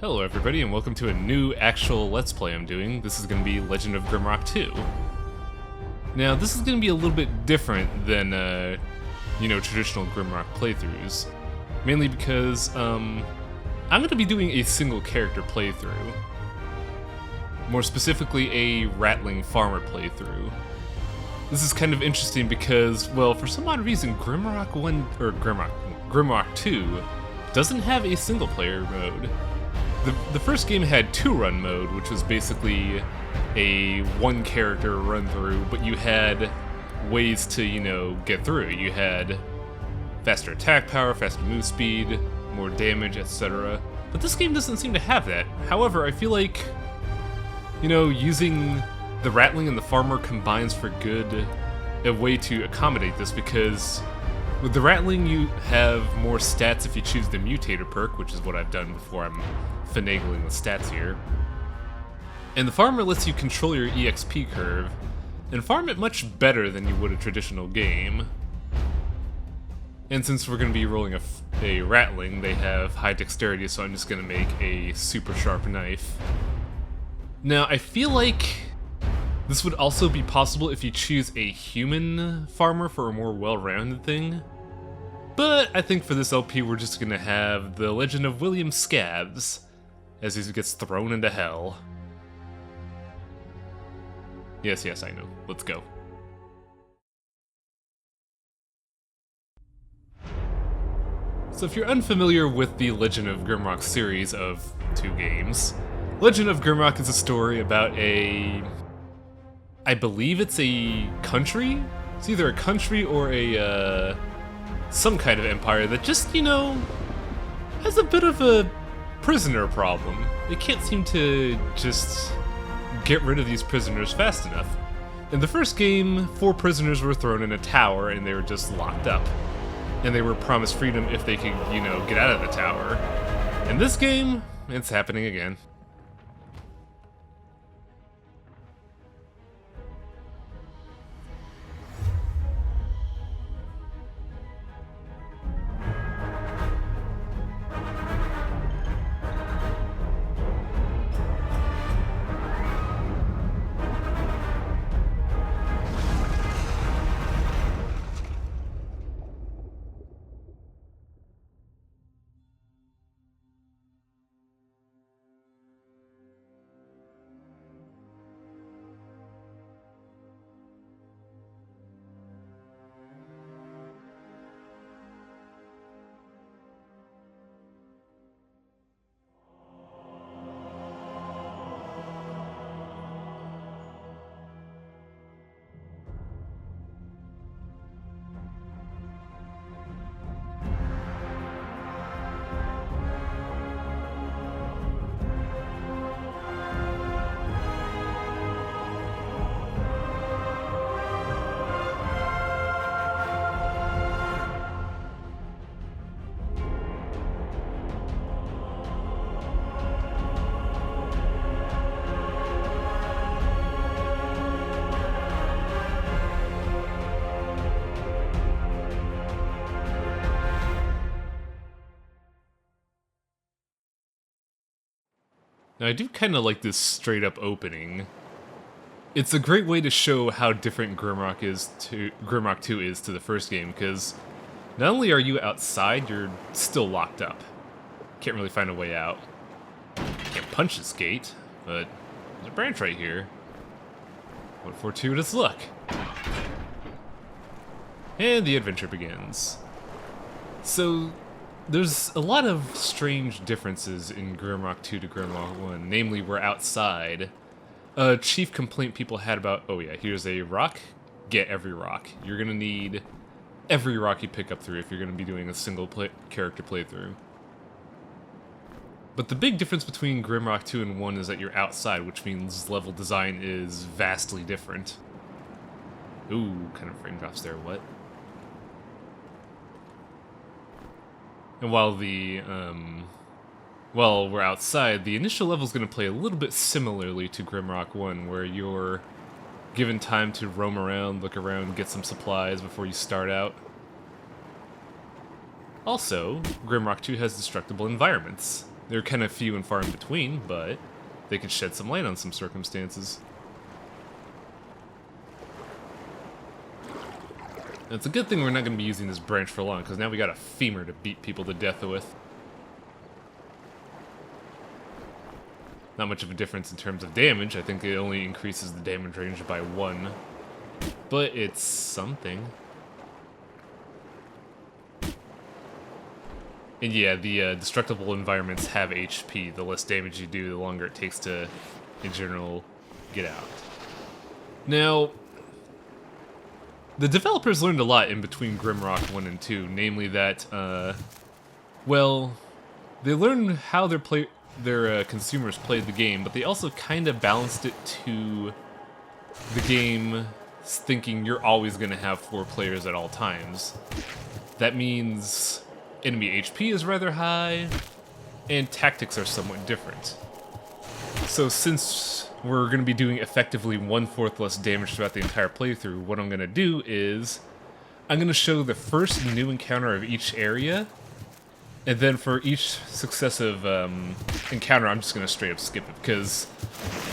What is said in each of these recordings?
Hello everybody and welcome to a new actual Let's Play I'm doing. This is going to be Legend of Grimrock 2. Now this is going to be a little bit different than, traditional Grimrock playthroughs. Mainly because, I'm going to be doing a single character playthrough. More specifically, a rattling farmer playthrough. This is kind of interesting because, well, for some odd reason, Grimrock 2 doesn't have a single player mode. The first game had two-run mode, which was basically a one-character run-through, but you had ways to, get through. You had faster attack power, faster move speed, more damage, etc. But this game doesn't seem to have that. However, I feel like, using the rattling and the farmer combines for good a way to accommodate this, because with the rattling you have more stats if you choose the mutator perk, which is what I've done before I'm finagling the stats here. And the farmer lets you control your EXP curve, and farm it much better than you would a traditional game. And since we're going to be rolling a rattling, they have high dexterity, so I'm just going to make a super sharp knife. Now, I feel like this would also be possible if you choose a human farmer for a more well-rounded thing. But I think for this LP we're just going to have the legend of Wiliam Scabs as he gets thrown into hell. Yes, I know. Let's go. So if you're unfamiliar with the Legend of Grimrock series of 2 games, Legend of Grimrock is a story about I believe it's a country? It's either a country or a, some kind of empire that just, has a bit of a prisoner problem. They can't seem to just get rid of these prisoners fast enough. In the first game, 4 prisoners were thrown in a tower and they were just locked up. And they were promised freedom if they could, get out of the tower. In this game, it's happening again. Now, I do kind of like this straight-up opening. It's a great way to show how different Grimrock 2 is to the first game, because not only are you outside, you're still locked up. Can't really find a way out. Can't punch this gate, but there's a branch right here. What fortuitous luck. And the adventure begins. So, there's a lot of strange differences in Grimrock 2 to Grimrock 1, namely we're outside. A chief complaint people had about, oh yeah, here's a rock, get every rock. You're gonna need every rock you pick up through if you're gonna be doing a single character playthrough. But the big difference between Grimrock 2 and 1 is that you're outside, which means level design is vastly different. Ooh, kind of frame drops there, what? And while we're outside, the initial level is going to play a little bit similarly to Grimrock 1, where you're given time to roam around, look around, get some supplies before you start out. Also, Grimrock 2 has destructible environments. They're kind of few and far in between, but they could shed some light on some circumstances. And it's a good thing we're not going to be using this branch for long, because now we got a femur to beat people to death with. Not much of a difference in terms of damage. I think it only increases the damage range by 1. But it's something. And yeah, the destructible environments have HP. The less damage you do, the longer it takes to, in general, get out. Now, the developers learned a lot in between Grimrock 1 and 2, namely that, well, they learned how their consumers played the game, but they also kind of balanced it to the game thinking you're always going to have 4 players at all times. That means enemy HP is rather high, and tactics are somewhat different. So since we're going to be doing effectively 1/4 less damage throughout the entire playthrough, what I'm going to do is I'm going to show the first new encounter of each area, and then for each successive encounter, I'm just going to straight up skip it, because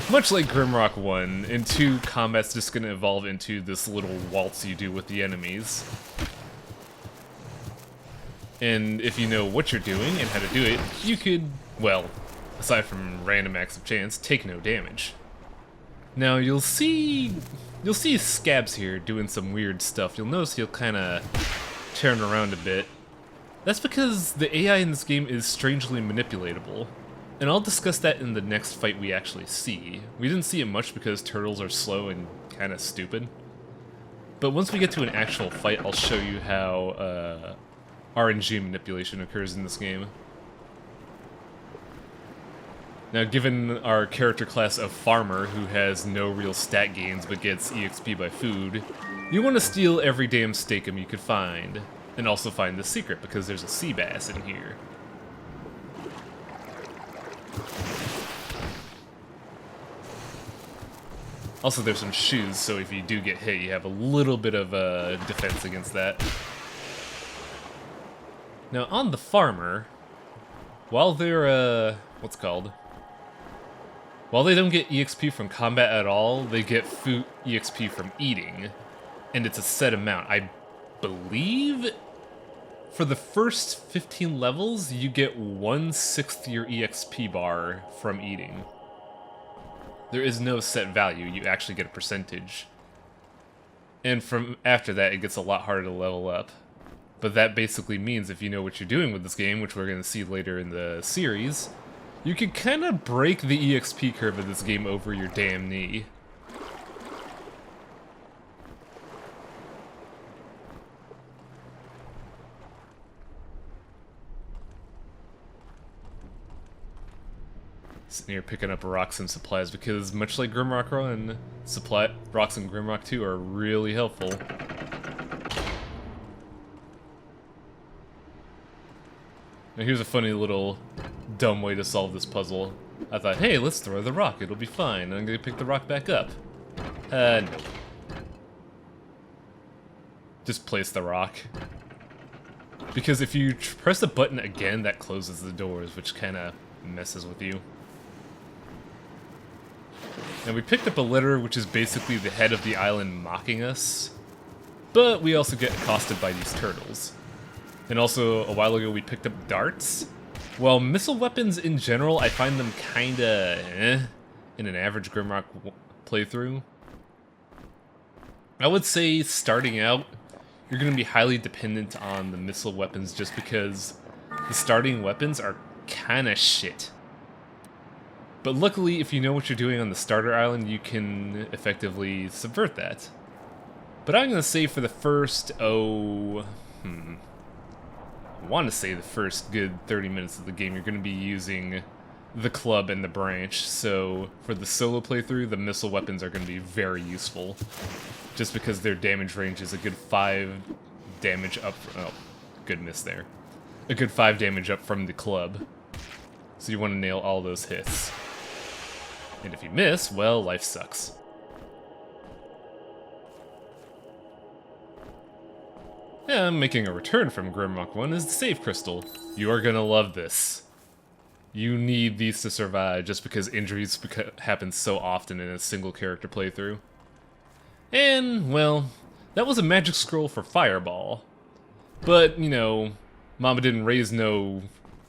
much like Grimrock 1, in 2, combat's just going to evolve into this little waltz you do with the enemies. And if you know what you're doing and how to do it, you could, well, aside from random acts of chance, take no damage. Now you'll see Scabs here doing some weird stuff. You'll notice he'll kind of turn around a bit. That's because the AI in this game is strangely manipulatable. And I'll discuss that in the next fight we actually see. We didn't see it much because turtles are slow and kind of stupid. But once we get to an actual fight, I'll show you how RNG manipulation occurs in this game. Now, given our character class of Farmer, who has no real stat gains but gets EXP by food, you want to steal every damn steakum you could find. And also find the secret, because there's a sea bass in here. Also, there's some shoes, so if you do get hit, you have a little bit of defense against that. Now, on the Farmer, while they're, while they don't get EXP from combat at all, they get food EXP from eating. And it's a set amount. I believe for the first 15 levels, you get 1/6 your EXP bar from eating. There is no set value, you actually get a percentage. And from after that, it gets a lot harder to level up. But that basically means if you know what you're doing with this game, which we're going to see later in the series, you can kind of break the EXP curve of this game over your damn knee. Sitting here picking up rocks and supplies because, much like Grimrock 1, rocks in Grimrock 2 are really helpful. Now here's a funny little dumb way to solve this puzzle. I thought, hey, let's throw the rock, it'll be fine. I'm gonna pick the rock back up. No. Just place the rock. Because if you press the button again, that closes the doors, which kinda messes with you. Now we picked up a letter, which is basically the head of the island mocking us. But we also get accosted by these turtles. And also, a while ago we picked up darts. Well, missile weapons in general, I find them kinda in an average Grimrock playthrough. I would say, starting out, you're gonna be highly dependent on the missile weapons just because the starting weapons are kinda shit. But luckily, if you know what you're doing on the starter island, you can effectively subvert that. But I'm gonna say for the first, I want to say the first good 30 minutes of the game, you're going to be using the club and the branch. So for the solo playthrough, the missile weapons are going to be very useful. Just because their damage range is a good 5 damage up. Oh, good miss there. A good 5 damage up from the club. So you want to nail all those hits. And if you miss, well, life sucks. Yeah, I'm making a return from Grimrock 1 is the save crystal. You are gonna love this. You need these to survive just because injuries happen so often in a single character playthrough. And, well, that was a magic scroll for Fireball. But, you know, Mama didn't raise no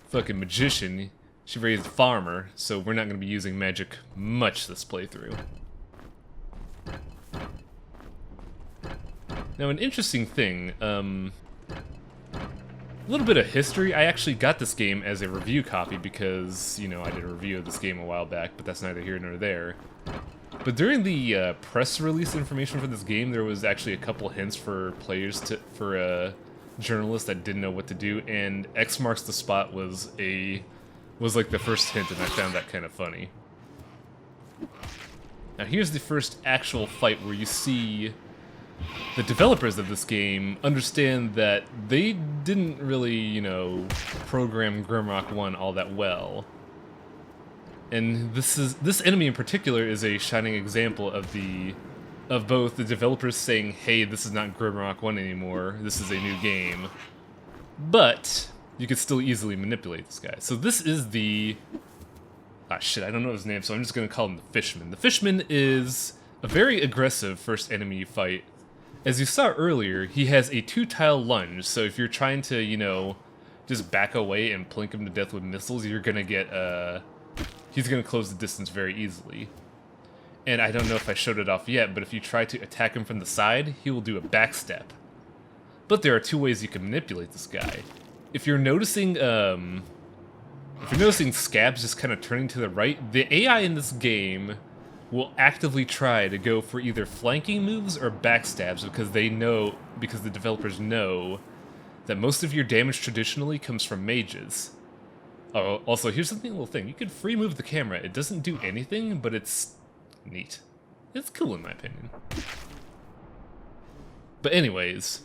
fucking magician. She raised a farmer, so we're not going to be using magic much this playthrough. Now, an interesting thing, a little bit of history. I actually got this game as a review copy because, you know, I did a review of this game a while back, but that's neither here nor there. But during the press release information for this game, there was actually a couple hints for players for journalists that didn't know what to do, and X marks the spot was like the first hint, and I found that kind of funny. Now here's the first actual fight where you see the developers of this game understand that they didn't really, you know, program Grimrock 1 all that well. And this enemy in particular is a shining example of both the developers saying, hey, this is not Grimrock 1 anymore, this is a new game, but you could still easily manipulate this guy. So this is the... ah, shit, I don't know his name, so I'm just gonna call him the Fishman. The Fishman is a very aggressive first enemy you fight. As you saw earlier, he has a 2-tile lunge, so if you're trying to, you know, just back away and plink him to death with missiles, you're gonna get, he's gonna close the distance very easily. And I don't know if I showed it off yet, but if you try to attack him from the side, he will do a backstep. But there are two ways you can manipulate this guy. If you're noticing Scabs just kind of turning to the right, the AI in this game will actively try to go for either flanking moves or backstabs because the developers know that most of your damage traditionally comes from mages. Oh, also, here's something, little thing. You can free move the camera. It doesn't do anything, but it's neat. It's cool in my opinion. But anyways,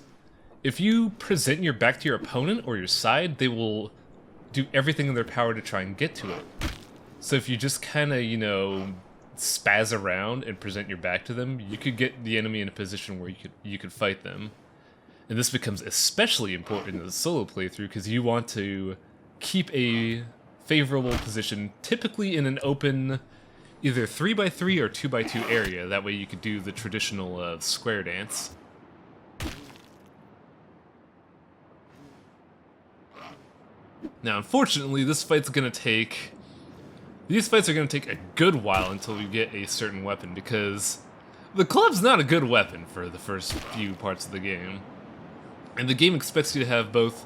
if you present your back to your opponent or your side, they will do everything in their power to try and get to it. So if you just kind of, you know, spaz around and present your back to them, you could get the enemy in a position where you could fight them. And this becomes especially important in the solo playthrough because you want to keep a favorable position, typically in an open either 3x3 or 2x2 area. That way you could do the traditional square dance. Now, unfortunately, these fights are going to take a good while until we get a certain weapon, because the club's not a good weapon for the first few parts of the game. And the game expects you to have both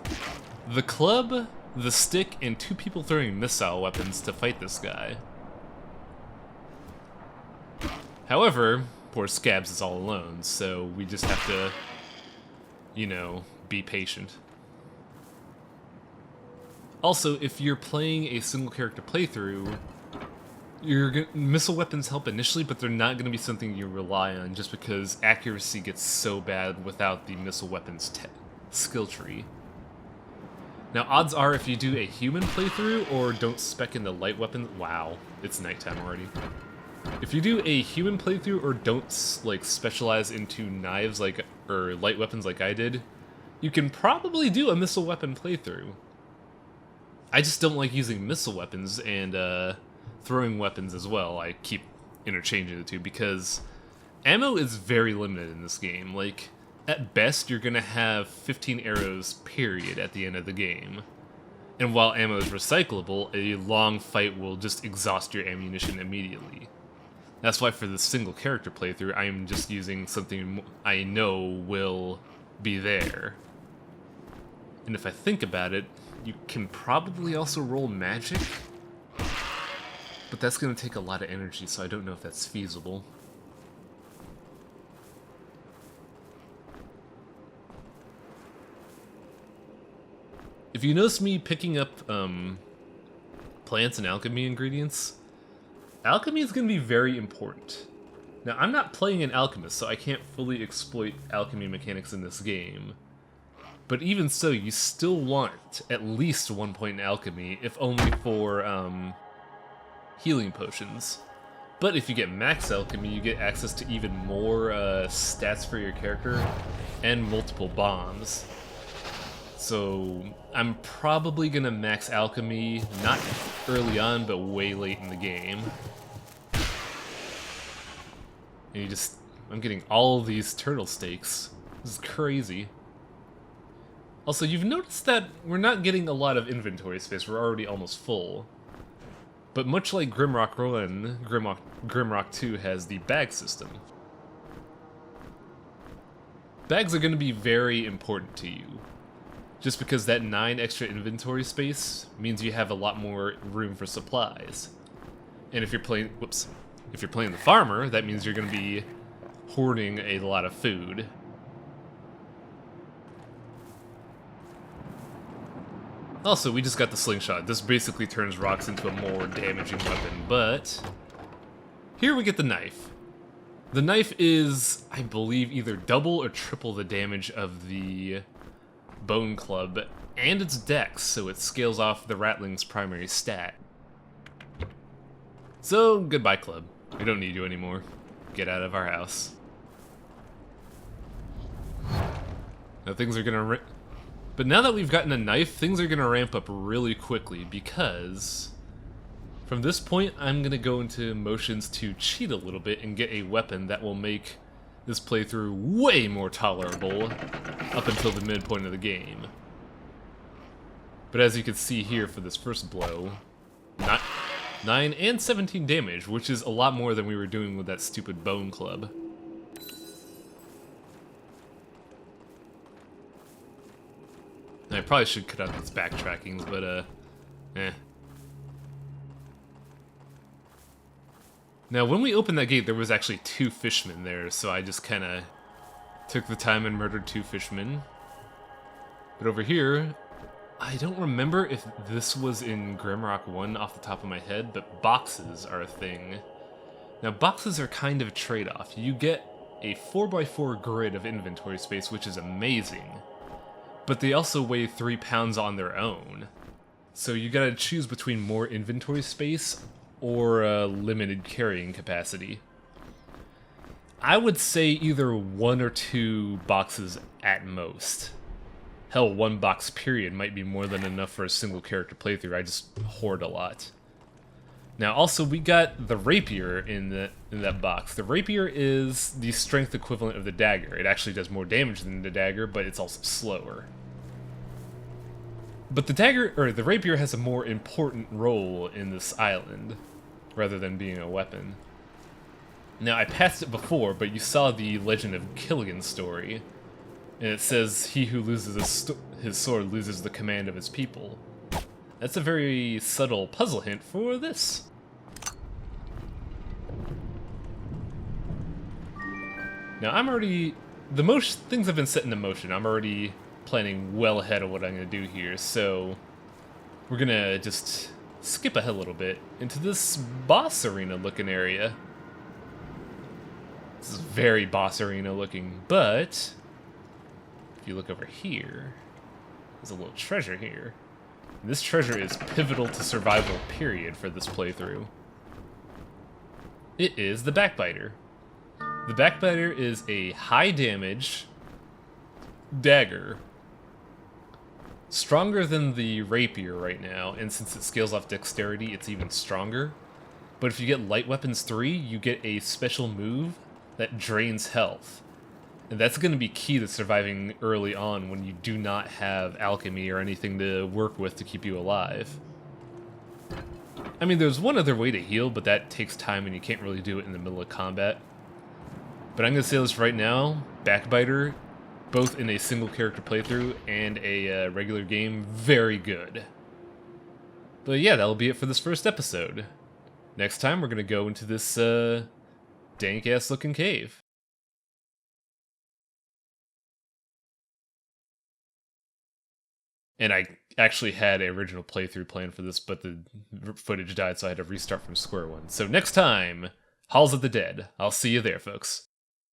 the club, the stick, and 2 people throwing missile weapons to fight this guy. However, poor Scabs is all alone, so we just have to, you know, be patient. Also, if you're playing a single character playthrough, missile weapons help initially, but they're not going to be something you rely on just because accuracy gets so bad without the missile weapons skill tree. Now, odds are if you do a human playthrough or don't spec in the light weapon... Wow, it's nighttime already. If you do a human playthrough or don't like specialize into knives or light weapons like I did, you can probably do a missile weapon playthrough. I just don't like using missile weapons and throwing weapons as well. I keep interchanging the two because ammo is very limited in this game. Like, at best, you're gonna have 15 arrows, period, at the end of the game. And while ammo is recyclable, a long fight will just exhaust your ammunition immediately. That's why for the single character playthrough, I am just using something I know will be there. And if I think about it, you can probably also roll magic, but that's going to take a lot of energy, so I don't know if that's feasible. If you notice me picking up plants and alchemy ingredients, alchemy is going to be very important. Now, I'm not playing an alchemist, so I can't fully exploit alchemy mechanics in this game. But even so, you still want at least 1 point in alchemy, if only for healing potions. But if you get max alchemy, you get access to even more stats for your character and multiple bombs. So I'm probably gonna max alchemy, not early on, but way late in the game. And I'm getting all these turtle steaks. This is crazy. Also, you've noticed that we're not getting a lot of inventory space, we're already almost full. But much like Grimrock 1, Grimrock 2 has the bag system. Bags are going to be very important to you. Just because that 9 extra inventory space means you have a lot more room for supplies. And if you're playing, if you're playing the farmer, that means you're going to be hoarding a lot of food. Also, we just got the slingshot. This basically turns rocks into a more damaging weapon, but here we get the knife. The knife is, I believe, either double or triple the damage of the bone club, and its dex, so it scales off the ratling's primary stat. So, goodbye, club. We don't need you anymore. Get out of our house. Now things are gonna But now that we've gotten a knife, things are gonna ramp up really quickly, because from this point, I'm gonna go into motions to cheat a little bit and get a weapon that will make this playthrough way more tolerable up until the midpoint of the game. But as you can see here for this first blow, 9 and 17 damage, which is a lot more than we were doing with that stupid bone club. I probably should cut out these backtrackings, but eh. Now, when we opened that gate, there was actually 2 fishmen there, so I just kind of took the time and murdered 2 fishmen. But over here, I don't remember if this was in Grimrock 1 off the top of my head, but boxes are a thing. Now, boxes are kind of a trade-off. You get a 4x4 grid of inventory space, which is amazing. But they also weigh 3 pounds on their own. So you gotta choose between more inventory space or limited carrying capacity. I would say either 1 or 2 boxes at most. Hell, 1 box period might be more than enough for a single character playthrough. I just hoard a lot. Now also we got the rapier in that box. The rapier is the strength equivalent of the dagger. It actually does more damage than the dagger, but it's also slower. But the rapier has a more important role in this island, rather than being a weapon. Now, I passed it before, but you saw the Legend of Killigan's story, and it says, "He who loses his sword loses the command of his people." That's a very subtle puzzle hint for this. Now, things have been set into motion. I'm already planning well ahead of what I'm going to do here, so we're going to just skip ahead a little bit into this boss arena looking area. This is very boss arena looking, but if you look over here, there's a little treasure here. And this treasure is pivotal to survival, period, for this playthrough. It is the Backbiter. The Backbiter is a high damage dagger. Stronger than the rapier right now, and since it scales off dexterity, it's even stronger. But if you get Light Weapons 3, you get a special move that drains health. And that's going to be key to surviving early on when you do not have alchemy or anything to work with to keep you alive. I mean, there's one other way to heal, but that takes time and you can't really do it in the middle of combat. But I'm going to say this right now, Backbiter, both in a single character playthrough and a regular game, very good. But yeah, that'll be it for this first episode. Next time we're going to go into this dank ass looking cave. And I actually had an original playthrough planned for this, but the footage died, so I had to restart from square one. So next time, Halls of the Dead. I'll see you there, folks.